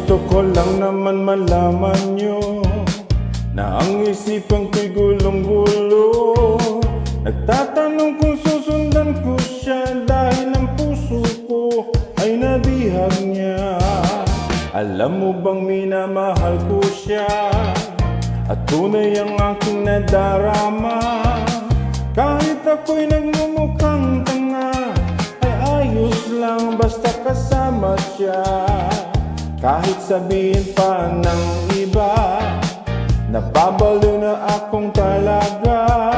gusto ko lang naman malaman nyo na ang isipan ko'y gulong-gulo. Nagtatanong kung susundan ko siya dahil ang puso ko ay nabihag niya. Alam mo bang minamahal ko siya at tunay ang aking nadarama. Kahit ako'y nagmumukhang tanga ay ayos lang basta kasama siya. Kahit sabihin pa ng iba nababaliw na akong talaga.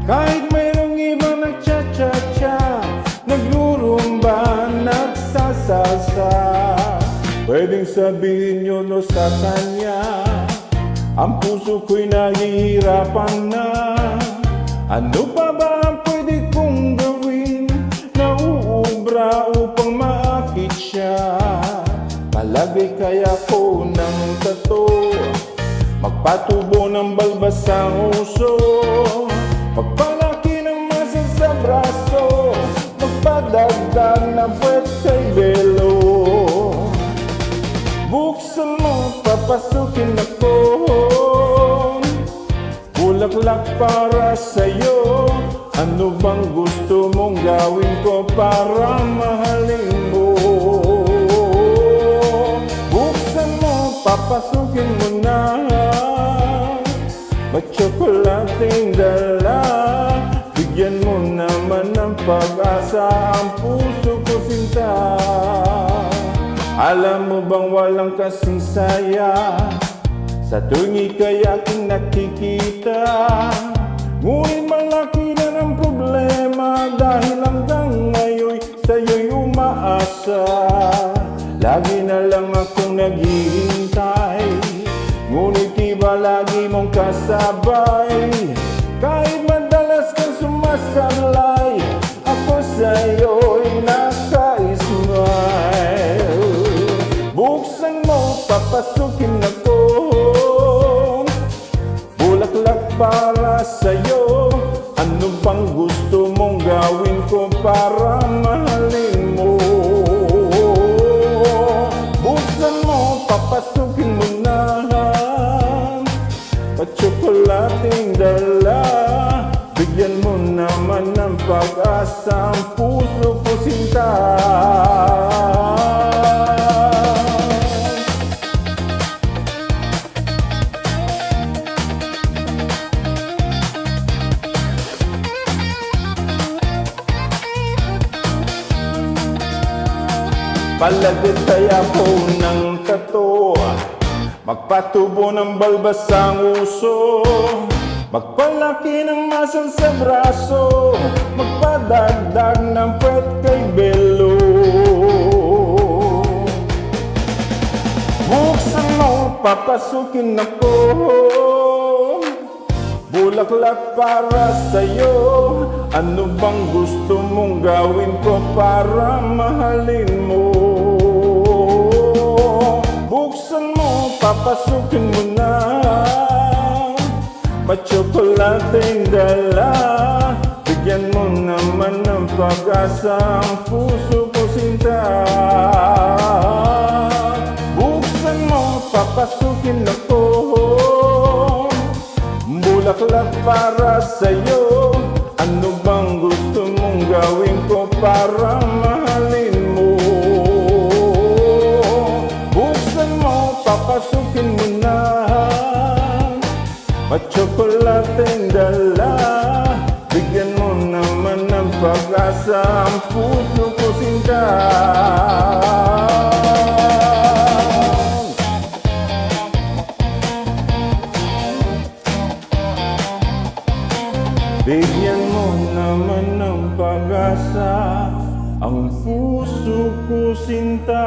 Kahit mayroong ibang nagcha-cha-cha, naglurumba, nagsasasa, pwedeng sabihin nyo no sa kanya, ang puso ko'y nahihirapan na. Ano pa ba ang pwede kong gawin na uubra upang maakit siya? Palagay kaya ko ng tato, magpatubo ng balbas ang uso, magpalaki ng masa sa braso, magpadagdag na puwet kay belo. Buksan mo, papasukin ako, bulaklak para sa'yo. Ano bang gusto mong gawin ko para mahalin mo? Buksan mo, papasukin mo na, may tsokolating dala. Bigyan mo naman ng pag-asa ang puso ko sinta. Alam mo bang walang kasing saya sa tuwing ika'y aking nakikita? Ngunit malaki na ng problema dahil hanggang ngayon sa'yo'y umaasa. Lagi na lang akong naghihintay, ngunit iba lagi mong kasabay. Kahit madalas kang sumasablay, ako sa'yo'y naka-smile. Buksan mo, papasukin ako, bulaklak para sa'yo. Ano bang gusto mong gawin ko para mahalin mo? Buksan mo, papasukin mo na, pa-tsokolating dala. Bigyan mo naman ng pag-asa ang puso ko sinta. Palagay kaya ko ng tato, magpatubo ng balbas ang uso, magpalaki ng muscle sa braso, magpadagdag ng puwet kay belo. Buksan mo, papasukin ako, bulaklak para sa'yo. Ano bang gusto mong gawin ko para mahalin mo? Buksan mo, papasukin mo na, pa-tsokolating dala. Bigyan mo naman ng pag-asa ang puso ko sinta. Buksan mo, papasukin ako, bulaklak para sa'yo. Ano bang gusto mong gawin ko para mahalin mo? Buksan mo, papasukin mo na, pa-tsokolating dala. Bigyan mo naman ng pag-asa ang puso ko sinta. Bigyan mo naman ng pag-asa ang puso ko sinta.